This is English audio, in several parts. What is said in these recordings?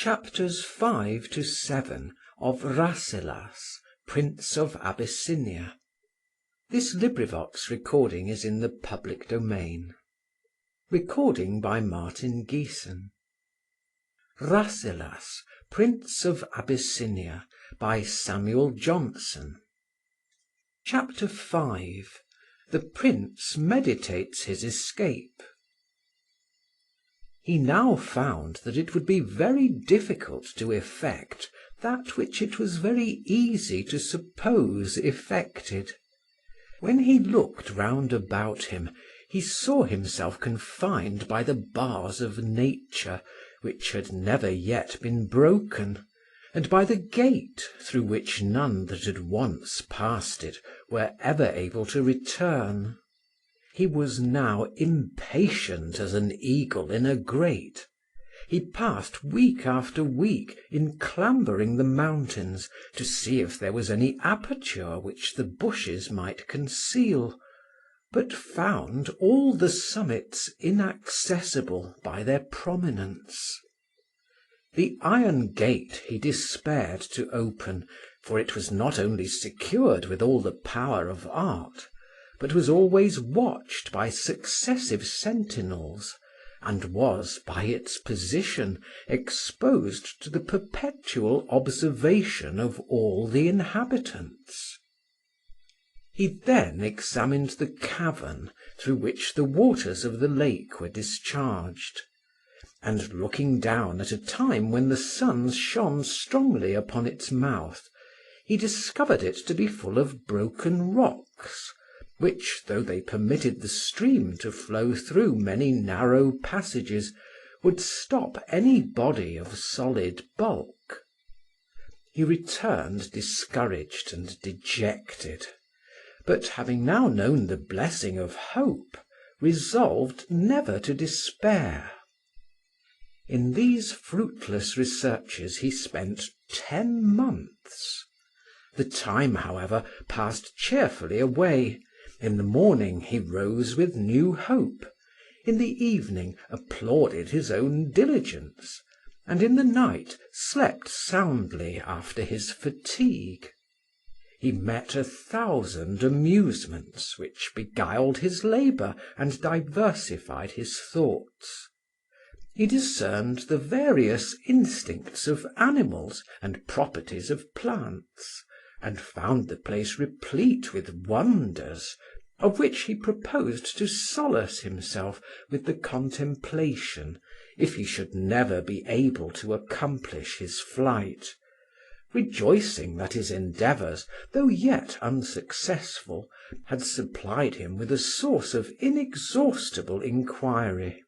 Chapters 5 to 7 of Rasselas, Prince of Abyssinia. This recording is in the public domain. Recording by Martin Geeson. Rasselas, Prince of Abyssinia, by Samuel Johnson. Chapter 5. The Prince meditates his escape. He now found that it would be very difficult to effect that which it was very easy to suppose effected. When he looked round about him, he saw himself confined by the bars of nature which had never yet been broken, and by the gate through which none that had once passed it were ever able to return. He was now impatient as an eagle in a grate. He passed week after week in clambering the mountains to see if there was any aperture which the bushes might conceal, but found all the summits inaccessible by their prominence. The iron gate he despaired to open, for it was not only secured with all the power of art, but was always watched by successive sentinels, and was, by its position, exposed to the perpetual observation of all the inhabitants. He then examined the cavern through which the waters of the lake were discharged, and looking down at a time when the sun shone strongly upon its mouth, he discovered it to be full of broken rocks, which, though they permitted the stream to flow through many narrow passages, would stop any body of solid bulk. He returned discouraged and dejected, but having now known the blessing of hope, resolved never to despair. In these fruitless researches he spent 10 months. The time, however, passed cheerfully away. In the morning he rose with new hope, in the evening applauded his own diligence, and in the night slept soundly after his fatigue. He met 1,000 amusements which beguiled his labour and diversified his thoughts. He discerned the various instincts of animals and properties of plants, and found the place replete with wonders, of which he proposed to solace himself with the contemplation, if he should never be able to accomplish his flight, rejoicing that his endeavours, though yet unsuccessful, had supplied him with a source of inexhaustible inquiry.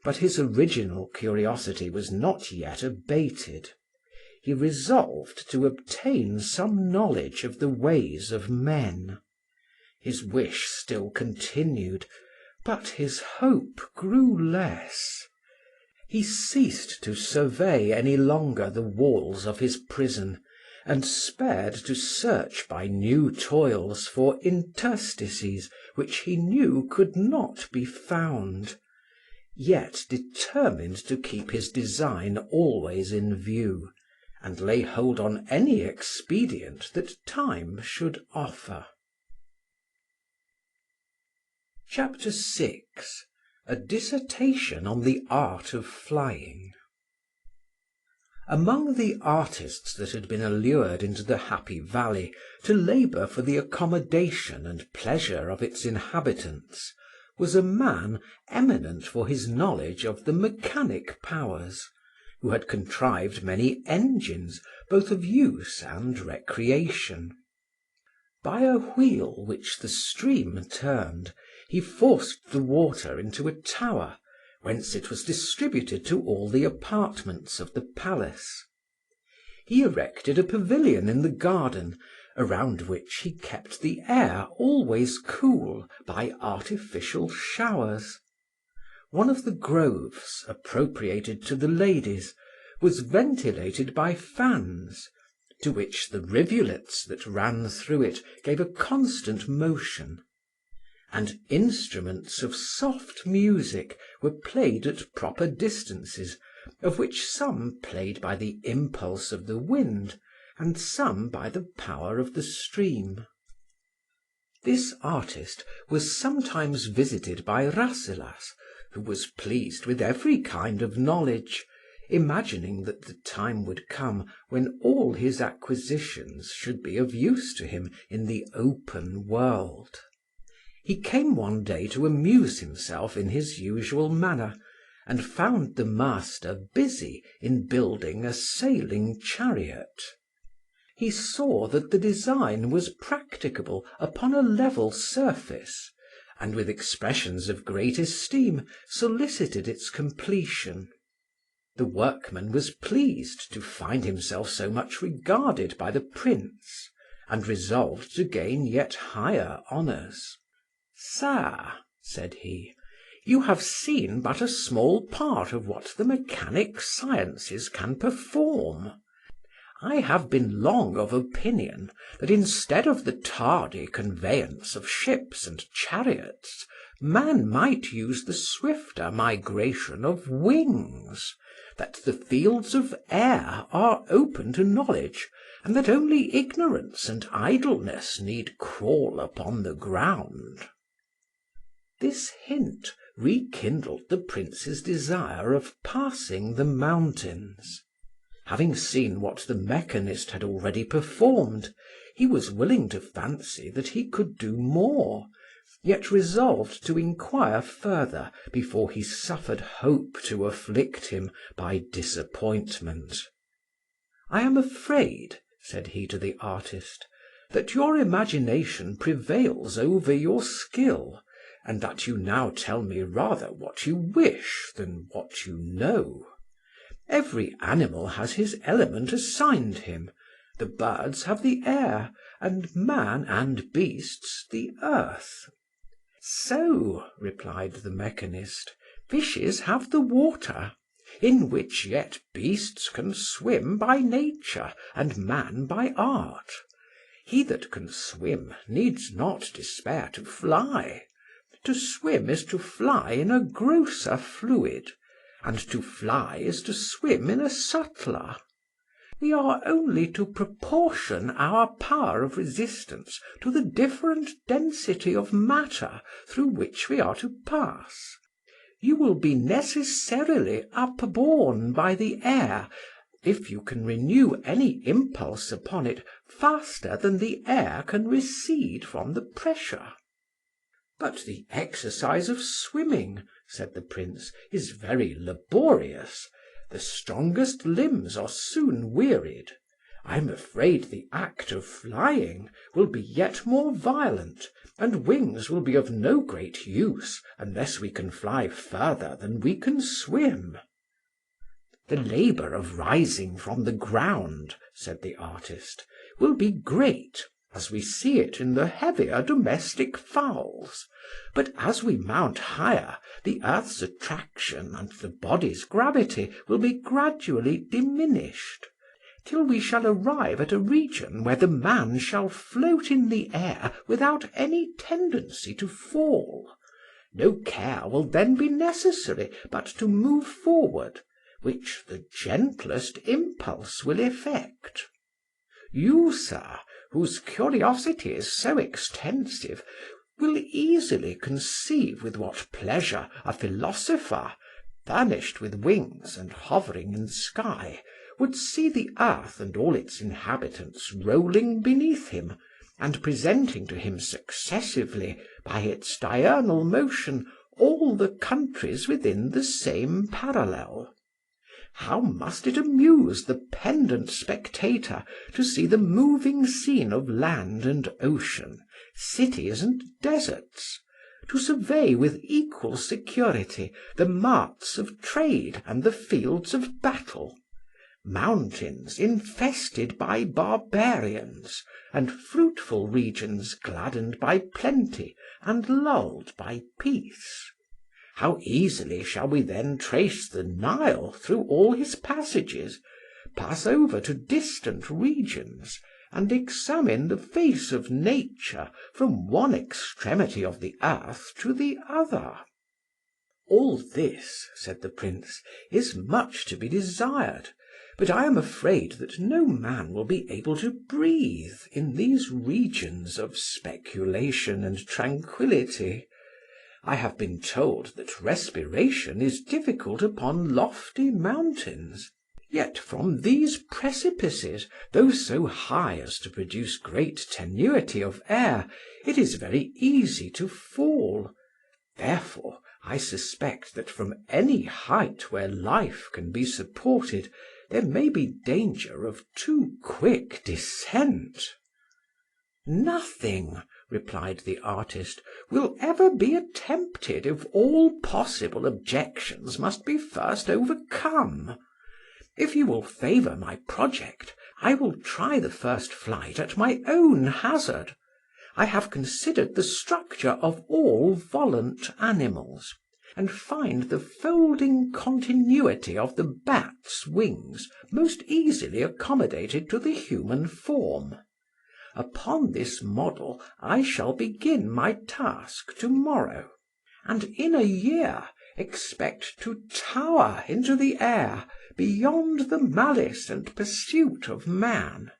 But his original curiosity was not yet abated. He resolved to obtain some knowledge of the ways of men. His wish still continued, but his hope grew less. He ceased to survey any longer the walls of his prison, and spared to search by new toils for interstices which he knew could not be found, yet determined to keep his design always in view, and lay hold on any expedient that time should offer. Chapter 6. A dissertation on the art of flying. Among the artists that had been allured into the Happy Valley to labour for the accommodation and pleasure of its inhabitants, was a man eminent for his knowledge of the mechanic powers, who had contrived many engines both of use and recreation. By a wheel which the stream turned, he forced the water into a tower, whence it was distributed to all the apartments of the palace. He erected a pavilion in the garden, around which he kept the air always cool by artificial showers. One of the groves, appropriated to the ladies, was ventilated by fans, to which the rivulets that ran through it gave a constant motion, and instruments of soft music were played at proper distances of which some played by the impulse of the wind, and some by the power of the stream. This artist was sometimes visited by Rasselas, who was pleased with every kind of knowledge, imagining that the time would come when all his acquisitions should be of use to him in the open world. He came one day to amuse himself in his usual manner, and found the master busy in building a sailing chariot. He saw that the design was practicable upon a level surface, and with expressions of great esteem solicited its completion. The workman was pleased to find himself so much regarded by the prince, and resolved to gain yet higher honours. "Sir," said he, "you have seen but a small part of what the mechanic sciences can perform. I have been long of opinion that instead of the tardy conveyance of ships and chariots, man might use the swifter migration of wings, that the fields of air are open to knowledge, and that only ignorance and idleness need crawl upon the ground." This hint rekindled the prince's desire of passing the mountains. Having seen what the mechanist had already performed, he was willing to fancy that he could do more, yet resolved to inquire further before he suffered hope to afflict him by disappointment. "I am afraid," said he to the artist, "that your imagination prevails over your skill, and that you now tell me rather what you wish than what you know. Every animal has his element assigned him. The birds have the air, and man and beasts the earth." "So," replied the mechanist, "fishes have the water, in which yet beasts can swim by nature, and man by art. He that can swim needs not despair to fly. To swim is to fly in a grosser fluid, and to fly is to swim in a subtler. We are only to proportion our power of resistance to the different density of matter through which we are to pass. You will be necessarily upborne by the air, if you can renew any impulse upon it faster than the air can recede from the pressure." "But the exercise of swimming," said the prince, "is very laborious. The strongest limbs are soon wearied. I am afraid the act of flying will be yet more violent, and wings will be of no great use unless we can fly further than we can swim." "The labour of rising from the ground," said the artist, "will be great, as we see it in the heavier domestic fowls, but as we mount higher, the earth's attraction and the body's gravity will be gradually diminished, till we shall arrive at a region where the man shall float in the air without any tendency to fall. No care will then be necessary but to move forward, which the gentlest impulse will effect. You, sir, whose curiosity is so extensive, will easily conceive with what pleasure a philosopher, furnished with wings and hovering in the sky, would see the earth and all its inhabitants rolling beneath him, and presenting to him successively, by its diurnal motion, all the countries within the same parallel. How must it amuse the pendent spectator to see the moving scene of land and ocean, cities and deserts, to survey with equal security the marts of trade and the fields of battle, mountains infested by barbarians, and fruitful regions gladdened by plenty and lulled by peace. How easily shall we then trace the Nile through all his passages, pass over to distant regions, and examine the face of nature from one extremity of the earth to the other." "All this," said the Prince, "is much to be desired, but I am afraid that no man will be able to breathe in these regions of speculation and tranquillity. I have been told that respiration is difficult upon lofty mountains. Yet from these precipices, though so high as to produce great tenuity of air, it is very easy to fall. Therefore, I suspect that from any height where life can be supported, there may be danger of too quick descent." "Nothing," replied the artist, "will ever be attempted if all possible objections must be first overcome. If you will favour my project, I will try the first flight at my own hazard. I have considered the structure of all volant animals, and find the folding continuity of the bat's wings most easily accommodated to the human form. Upon this model I shall begin my task tomorrow, and in a year expect to tower into the air beyond the malice and pursuit of man.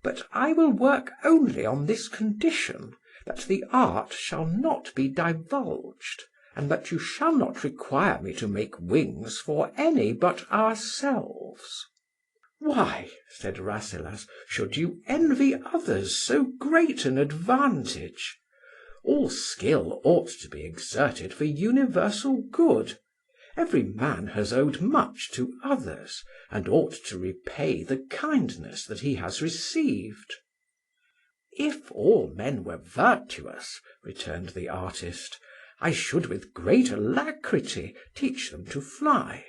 But I will work only on this condition, that the art shall not be divulged, and that you shall not require me to make wings for any but ourselves." "Why," said Rasselas, "should you envy others so great an advantage? All skill ought to be exerted for universal good. Every man has owed much to others, and ought to repay the kindness that he has received." "If all men were virtuous," returned the artist, "I should with great alacrity teach them to fly.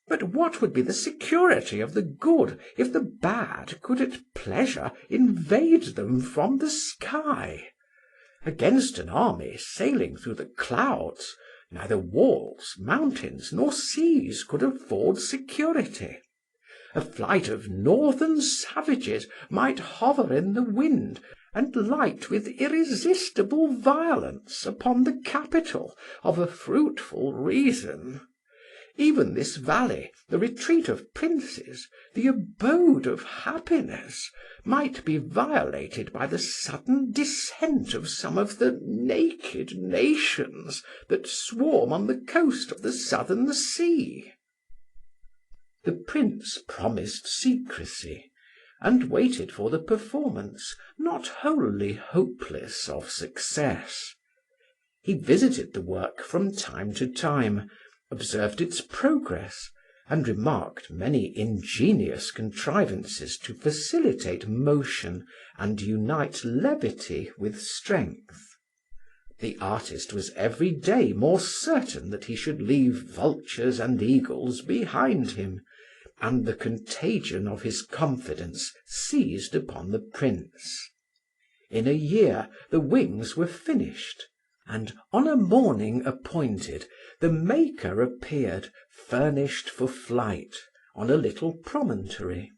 But what would be the security of the good if the bad could at pleasure invade them from the sky? Against an army sailing through the clouds, neither walls, mountains, nor seas could afford security. A flight of northern savages might hover in the wind, and light with irresistible violence upon the capital of a fruitful reason. Even this valley, the retreat of princes, the abode of happiness, might be violated by the sudden descent of some of the naked nations that swarm on the coast of the southern sea." The Prince promised secrecy, and waited for the performance, not wholly hopeless of success. He visited the work from time to time, observed its progress, and remarked many ingenious contrivances to facilitate motion and unite levity with strength. The artist was every day more certain that he should leave vultures and eagles behind him, and the contagion of his confidence seized upon the Prince. In a year the wings were finished, and on a morning appointed the maker appeared, furnished for flight, on a little promontory.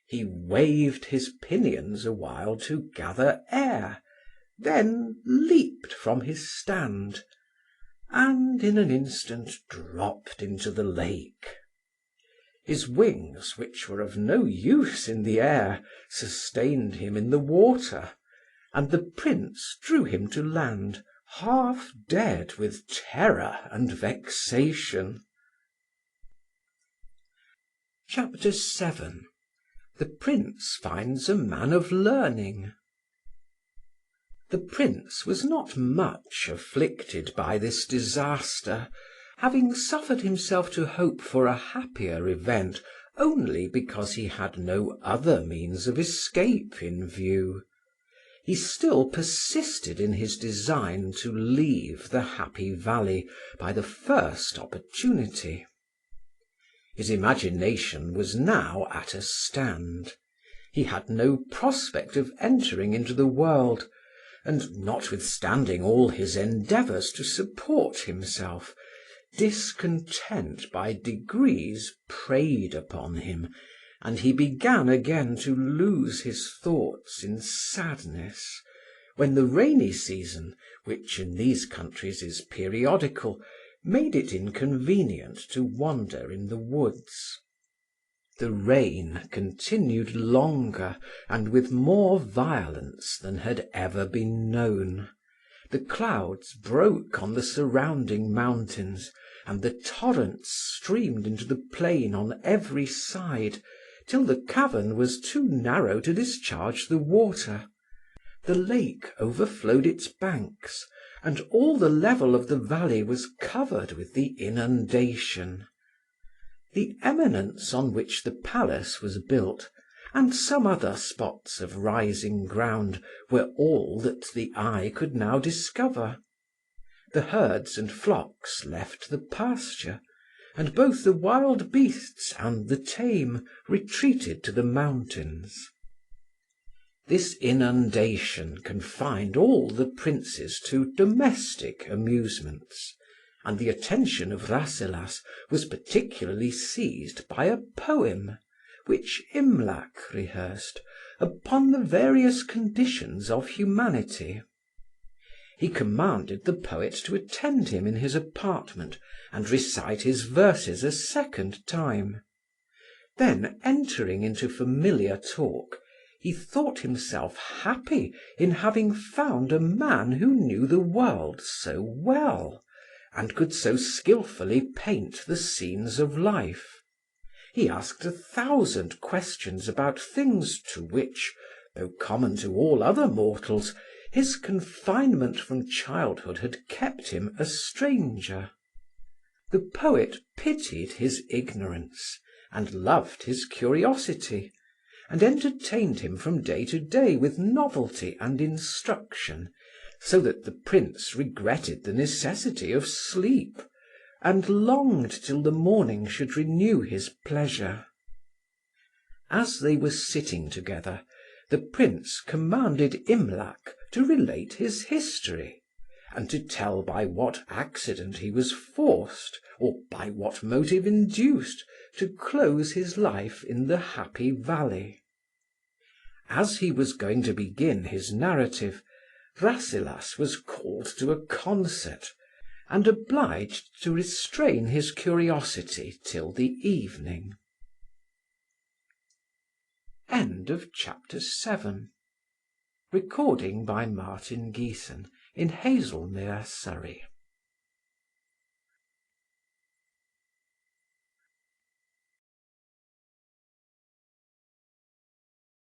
He waved his pinions awhile to gather air, then leaped from his stand, and in an instant dropped into the lake. His wings, which were of no use in the air, sustained him in the water, and the Prince drew him to land, half dead with terror and vexation. Chapter VII. The Prince finds a man of learning. The Prince was not much afflicted by this disaster, having suffered himself to hope for a happier event only because he had no other means of escape in view. He still persisted in his design to leave the Happy Valley by the first opportunity. His imagination was now at a stand. He had no prospect of entering into the world, and notwithstanding all his endeavours to support himself, discontent by degrees preyed upon him, and he began again to lose his thoughts in sadness, when the rainy season, which in these countries is periodical, made it inconvenient to wander in the woods. The rain continued longer and with more violence than had ever been known. The clouds broke on the surrounding mountains, and the torrents streamed into the plain on every side, till the cavern was too narrow to discharge the water. The lake overflowed its banks, and all the level of the valley was covered with the inundation. The eminence on which the palace was built, and some other spots of rising ground, were all that the eye could now discover. The herds and flocks left the pasture, and both the wild beasts and the tame retreated to the mountains. This inundation confined all the princes to domestic amusements, and the attention of Rasselas was particularly seized by a poem, which Imlac rehearsed, upon the various conditions of humanity. He commanded the poet to attend him in his apartment and recite his verses a second time. Then, entering into familiar talk, he thought himself happy in having found a man who knew the world so well, and could so skillfully paint the scenes of life. He asked 1,000 questions about things to which, though common to all other mortals, his confinement from childhood had kept him a stranger. The poet pitied his ignorance, and loved his curiosity, and entertained him from day to day with novelty and instruction, so that the prince regretted the necessity of sleep, and longed till the morning should renew his pleasure. As they were sitting together, the prince commanded Imlac to relate his history, and to tell by what accident he was forced, or by what motive induced, to close his life in the Happy Valley. As he was going to begin his narrative, Rasselas was called to a concert, and obliged to restrain his curiosity till the evening. End of Chapter 7. Recording by Martin Geeson in Hazelmere, Surrey.